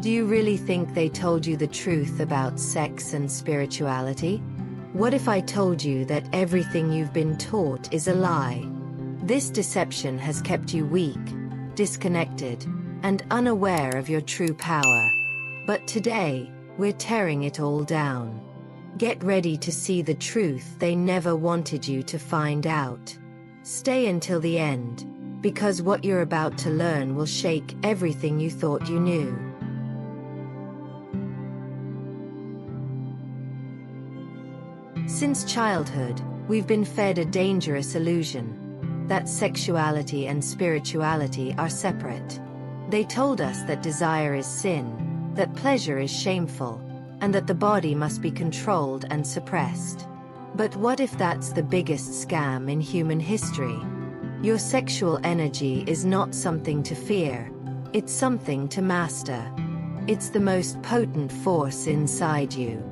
Do you really think they told you the truth about sex and spirituality? What if I told you that everything you've been taught is a lie? This deception has kept you weak, disconnected, and unaware of your true power. But today, we're tearing it all down. Get ready to see the truth they never wanted you to find out. Stay until the end, because what you're about to learn will shake everything you thought you knew. Since childhood, we've been fed a dangerous illusion that sexuality and spirituality are separate. They told us that desire is sin, that pleasure is shameful, and that the body must be controlled and suppressed. But what if that's the biggest scam in human history? Your sexual energy is not something to fear, it's something to master. It's the most potent force inside you.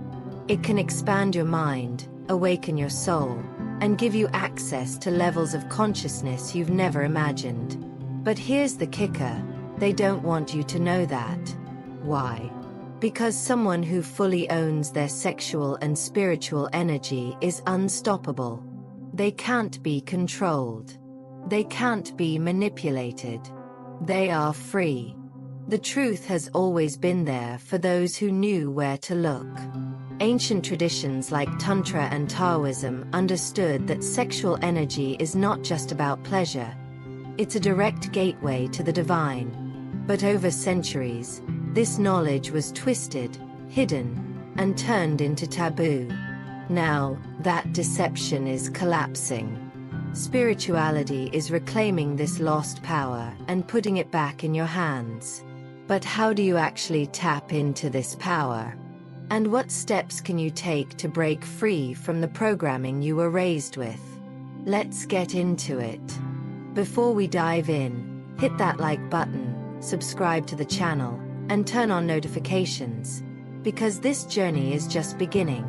It can expand your mind, awaken your soul, and give you access to levels of consciousness you've never imagined. But here's the kicker: they don't want you to know that. Why? Because someone who fully owns their sexual and spiritual energy is unstoppable. They can't be controlled. They can't be manipulated. They are free. The truth has always been there for those who knew where to look. Ancient traditions like Tantra and Taoism understood that sexual energy is not just about pleasure. It's a direct gateway to the divine. But over centuries, this knowledge was twisted, hidden, and turned into taboo. Now, that deception is collapsing. Spirituality is reclaiming this lost power and putting it back in your hands. But how do you actually tap into this power? And what steps can you take to break free from the programming you were raised with? Let's get into it. Before we dive in, hit that like button, subscribe to the channel, and turn on notifications, because this journey is just beginning.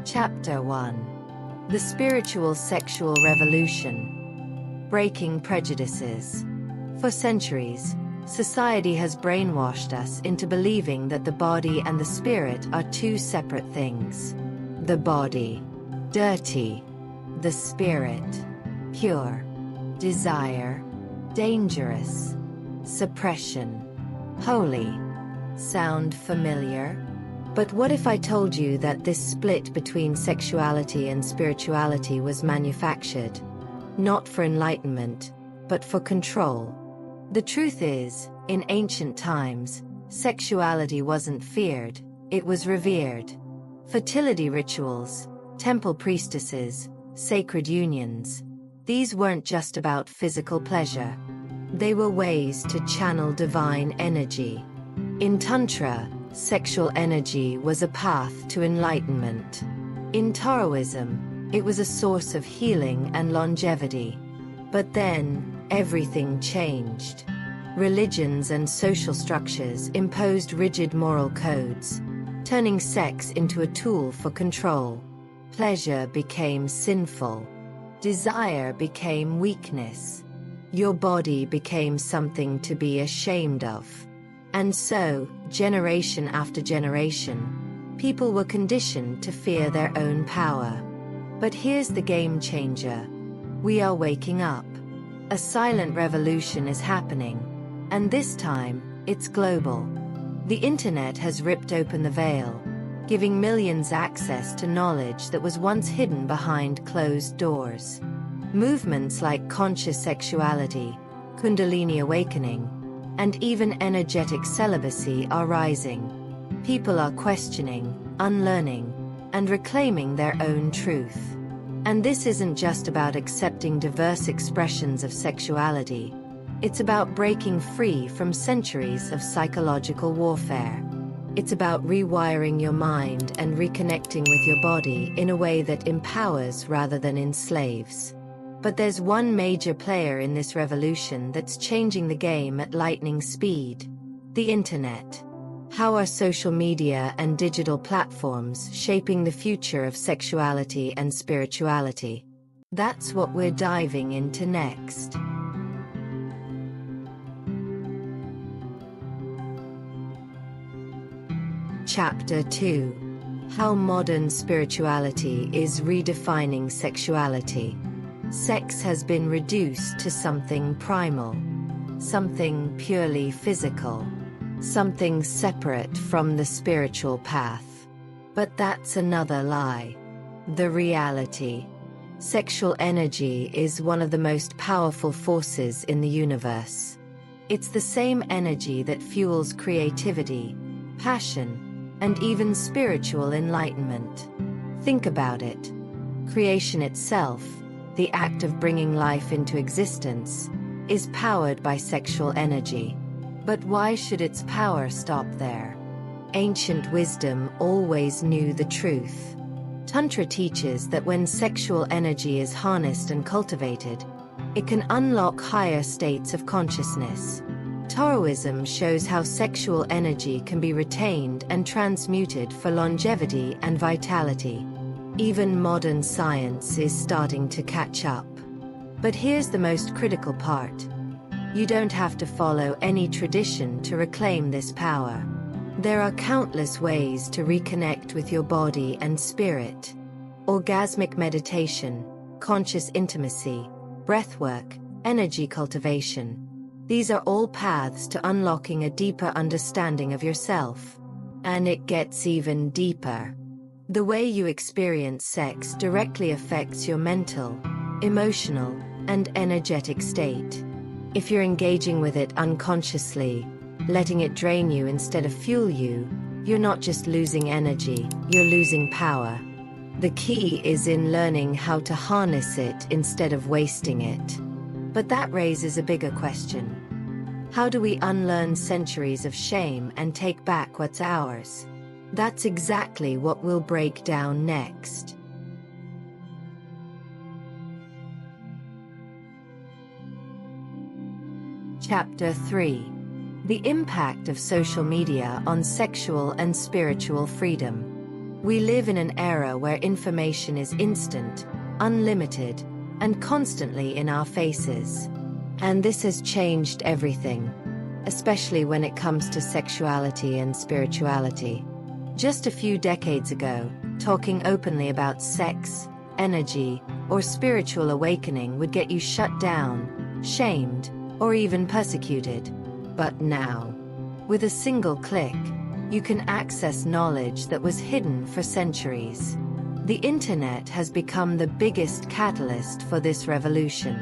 Chapter 1. The Spiritual Sexual Revolution. Breaking Prejudices. For centuries, society has brainwashed us into believing that the body and the spirit are two separate things. The body, dirty; the spirit, pure. Desire, dangerous; suppression, holy. Sound familiar? But what if I told you that this split between sexuality and spirituality was manufactured? Not for enlightenment, but for control. The truth is, in ancient times, sexuality wasn't feared, it was revered. Fertility rituals, temple priestesses, sacred unions. These weren't just about physical pleasure. They were ways to channel divine energy. In Tantra, sexual energy was a path to enlightenment. In Taoism, it was a source of healing and longevity. But then, everything changed. Religions and social structures imposed rigid moral codes, turning sex into a tool for control. Pleasure became sinful. Desire became weakness. Your body became something to be ashamed of. And so, generation after generation, people were conditioned to fear their own power. But here's the game changer. We are waking up. A silent revolution is happening. And this time, it's global. The internet has ripped open the veil, giving millions access to knowledge that was once hidden behind closed doors. Movements like conscious sexuality, Kundalini awakening, and even energetic celibacy are rising. People are questioning, unlearning, and reclaiming their own truth. And this isn't just about accepting diverse expressions of sexuality. It's about breaking free from centuries of psychological warfare. It's about rewiring your mind and reconnecting with your body in a way that empowers rather than enslaves. But there's one major player in this revolution that's changing the game at lightning speed: the internet. How are social media and digital platforms shaping the future of sexuality and spirituality? That's what we're diving into next. Chapter 2: How Modern Spirituality is Redefining Sexuality. Sex has been reduced to something primal, something purely physical, something separate from the spiritual path. But that's another lie. The reality: sexual energy is one of the most powerful forces in the universe. It's the same energy that fuels creativity, passion, and even spiritual enlightenment. Think about it. Creation itself, the act of bringing life into existence, is powered by sexual energy. But why should its power stop there? Ancient wisdom always knew the truth. Tantra teaches that when sexual energy is harnessed and cultivated, it can unlock higher states of consciousness. Taoism shows how sexual energy can be retained and transmuted for longevity and vitality. Even modern science is starting to catch up. But here's the most critical part. You don't have to follow any tradition to reclaim this power. There are countless ways to reconnect with your body and spirit. Orgasmic meditation, conscious intimacy, breathwork, energy cultivation. These are all paths to unlocking a deeper understanding of yourself. And it gets even deeper. The way you experience sex directly affects your mental, emotional, and energetic state. If you're engaging with it unconsciously, letting it drain you instead of fuel you, you're not just losing energy, you're losing power. The key is in learning how to harness it instead of wasting it. But that raises a bigger question. How do we unlearn centuries of shame and take back what's ours? That's exactly what we'll break down next. Chapter 3: The Impact of Social Media on Sexual and Spiritual Freedom. We live in an era where information is instant, unlimited, and constantly in our faces. And this has changed everything, especially when it comes to sexuality and spirituality. Just a few decades ago, talking openly about sex, energy, or spiritual awakening would get you shut down, shamed, or even persecuted. But now, with a single click, you can access knowledge that was hidden for centuries. The internet has become the biggest catalyst for this revolution.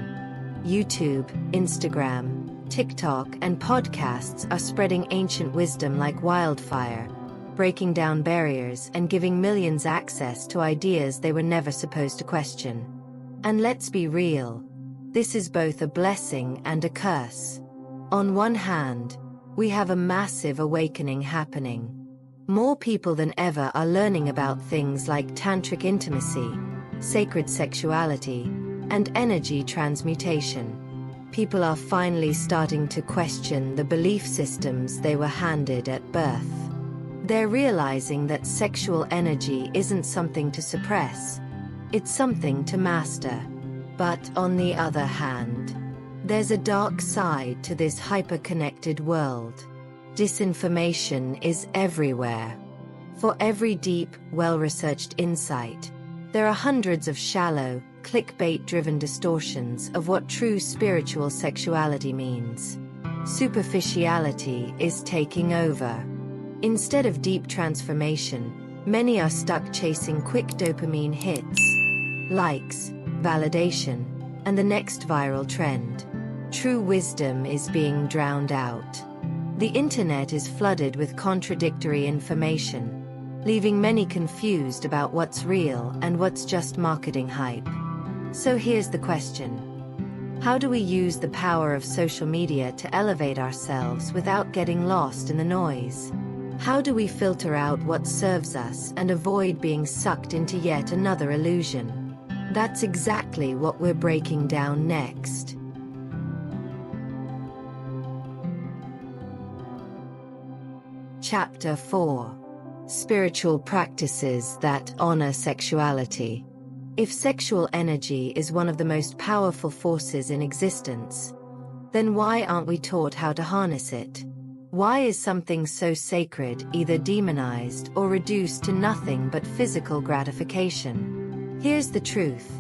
YouTube, Instagram, TikTok, and podcasts are spreading ancient wisdom like wildfire, breaking down barriers and giving millions access to ideas they were never supposed to question. And let's be real, this is both a blessing and a curse. On one hand, we have a massive awakening happening. More people than ever are learning about things like tantric intimacy, sacred sexuality, and energy transmutation. People are finally starting to question the belief systems they were handed at birth. They're realizing that sexual energy isn't something to suppress, it's something to master. But on the other hand, there's a dark side to this hyper-connected world. Disinformation is everywhere. For every deep, well-researched insight, there are hundreds of shallow, clickbait-driven distortions of what true spiritual sexuality means. Superficiality is taking over. Instead of deep transformation, many are stuck chasing quick dopamine hits, likes, validation, and the next viral trend. True wisdom is being drowned out. The internet is flooded with contradictory information, leaving many confused about what's real and what's just marketing hype. So here's the question. How do we use the power of social media to elevate ourselves without getting lost in the noise? How do we filter out what serves us and avoid being sucked into yet another illusion? That's exactly what we're breaking down next. Chapter 4: Spiritual Practices That Honor Sexuality. If sexual energy is one of the most powerful forces in existence, then why aren't we taught how to harness it? Why is something so sacred either demonized or reduced to nothing but physical gratification? Here's the truth.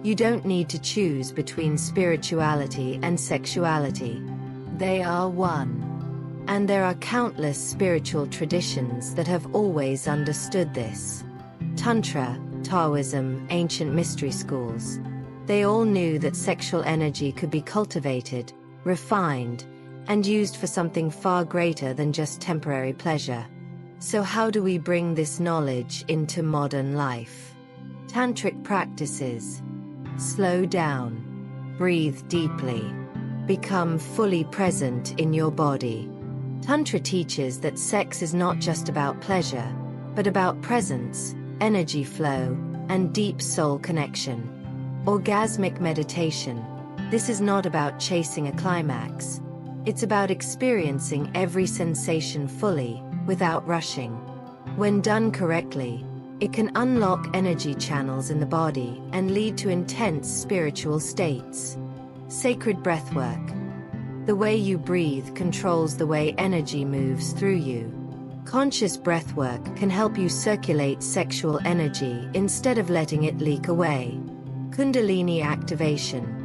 You don't need to choose between spirituality and sexuality. They are one. And there are countless spiritual traditions that have always understood this. Tantra, Taoism, ancient mystery schools. They all knew that sexual energy could be cultivated, refined, and used for something far greater than just temporary pleasure. So how do we bring this knowledge into modern life? Tantric practices. Slow down. Breathe deeply. Become fully present in your body. Tantra teaches that sex is not just about pleasure, but about presence, energy flow, and deep soul connection. Orgasmic meditation. This is not about chasing a climax. It's about experiencing every sensation fully, without rushing. When done correctly, it can unlock energy channels in the body and lead to intense spiritual states. Sacred breathwork. The way you breathe controls the way energy moves through you. Conscious breathwork can help you circulate sexual energy instead of letting it leak away. Kundalini activation.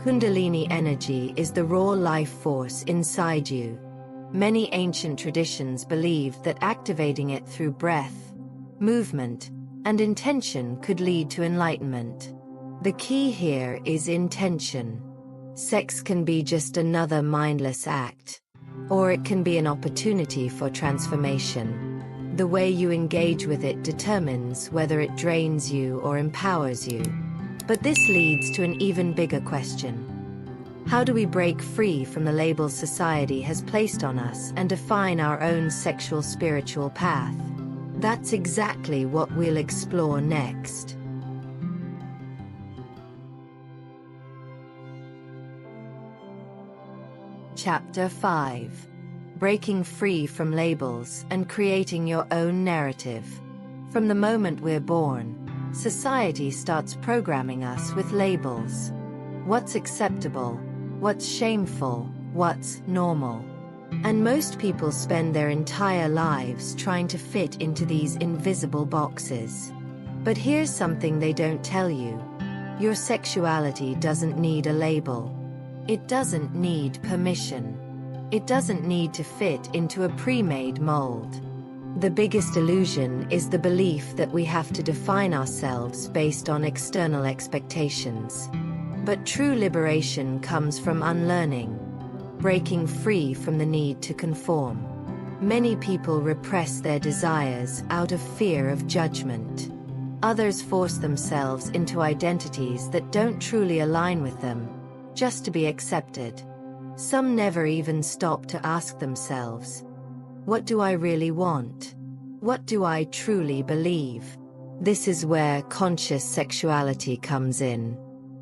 Kundalini energy is the raw life force inside you. Many ancient traditions believed that activating it through breath, movement, and intention could lead to enlightenment. The key here is intention. Sex can be just another mindless act, or it can be an opportunity for transformation. The way you engage with it determines whether it drains you or empowers you. But this leads to an even bigger question. How do we break free from the labels society has placed on us and define our own sexual spiritual path? That's exactly what we'll explore next. Chapter 5. Breaking free from labels and creating your own narrative. From the moment we're born, society starts programming us with labels. What's acceptable? What's shameful? What's normal? And most people spend their entire lives trying to fit into these invisible boxes. But here's something they don't tell you. Your sexuality doesn't need a label. It doesn't need permission. It doesn't need to fit into a pre-made mold. The biggest illusion is the belief that we have to define ourselves based on external expectations. But true liberation comes from unlearning, breaking free from the need to conform. Many people repress their desires out of fear of judgment. Others force themselves into identities that don't truly align with them, just to be accepted. Some never even stop to ask themselves, what do I really want? What do I truly believe? This is where conscious sexuality comes in.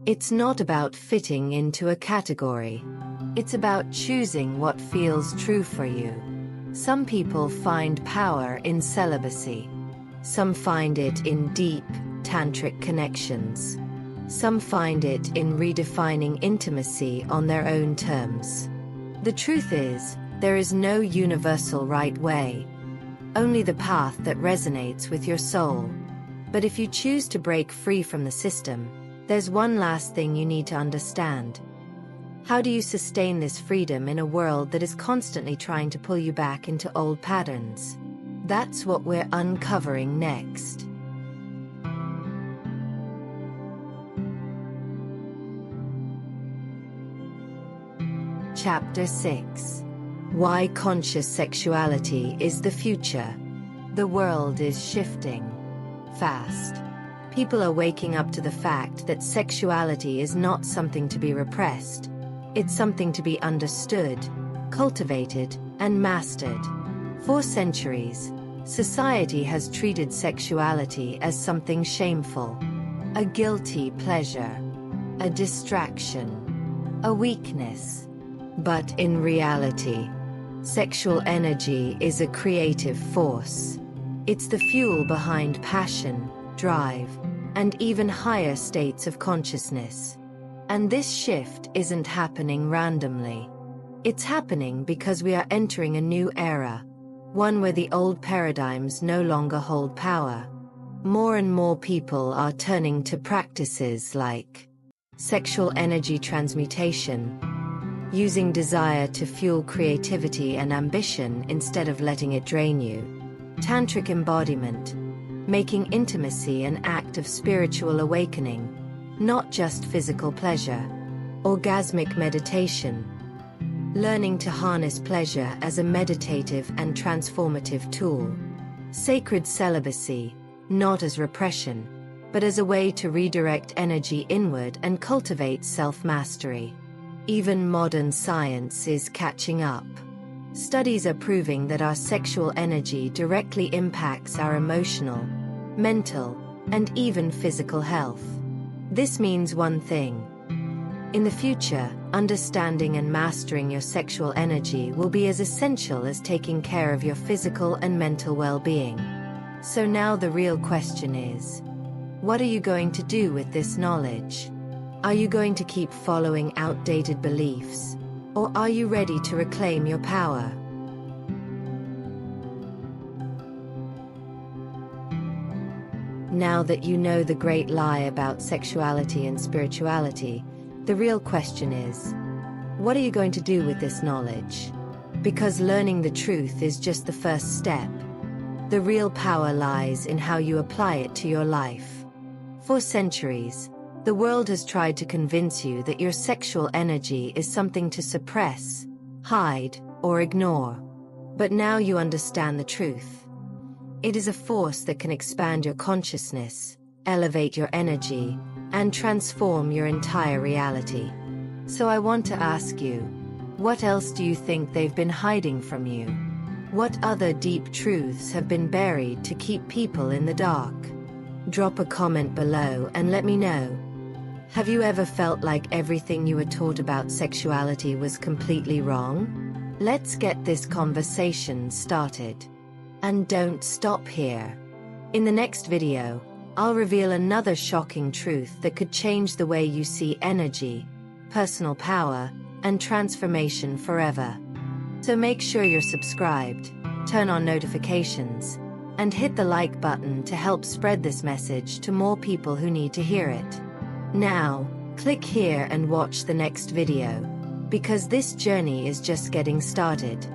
It's not about fitting into a category. It's about choosing what feels true for you. Some people find power in celibacy. Some find it in deep, tantric connections. Some find it in redefining intimacy on their own terms. The truth is, there is no universal right way. Only the path that resonates with your soul. But if you choose to break free from the system, there's one last thing you need to understand. How do you sustain this freedom in a world that is constantly trying to pull you back into old patterns? That's what we're uncovering next. Chapter 6. Why conscious sexuality is the future. The world is shifting fast. People are waking up to the fact that sexuality is not something to be repressed. It's something to be understood, cultivated, and mastered. For centuries, society has treated sexuality as something shameful, a guilty pleasure, a distraction, a weakness. But in reality, sexual energy is a creative force. It's the fuel behind passion, drive, and even higher states of consciousness. And this shift isn't happening randomly. It's happening because we are entering a new era, one where the old paradigms no longer hold power. More and more people are turning to practices like sexual energy transmutation, using desire to fuel creativity and ambition instead of letting it drain you, tantric embodiment, making intimacy an act of spiritual awakening, not just physical pleasure, orgasmic meditation, learning to harness pleasure as a meditative and transformative tool, sacred celibacy, not as repression, but as a way to redirect energy inward and cultivate self-mastery. Even modern science is catching up. Studies are proving that our sexual energy directly impacts our emotional, mental, and even physical health. This means one thing. In the future, understanding and mastering your sexual energy will be as essential as taking care of your physical and mental well-being. So now the real question is, what are you going to do with this knowledge? Are you going to keep following outdated beliefs, or are you ready to reclaim your power? Now that you know the great lie about sexuality and spirituality, the real question is, what are you going to do with this knowledge? Because learning the truth is just the first step. The real power lies in how you apply it to your life. For centuries, the world has tried to convince you that your sexual energy is something to suppress, hide, or ignore. But now you understand the truth. It is a force that can expand your consciousness, elevate your energy, and transform your entire reality. So I want to ask you, what else do you think they've been hiding from you? What other deep truths have been buried to keep people in the dark? Drop a comment below and let me know. Have you ever felt like everything you were taught about sexuality was completely wrong? Let's get this conversation started. And don't stop here. In the next video, I'll reveal another shocking truth that could change the way you see energy, personal power, and transformation forever. So make sure you're subscribed, turn on notifications, and hit the like button to help spread this message to more people who need to hear it. Now, click here and watch the next video, because this journey is just getting started.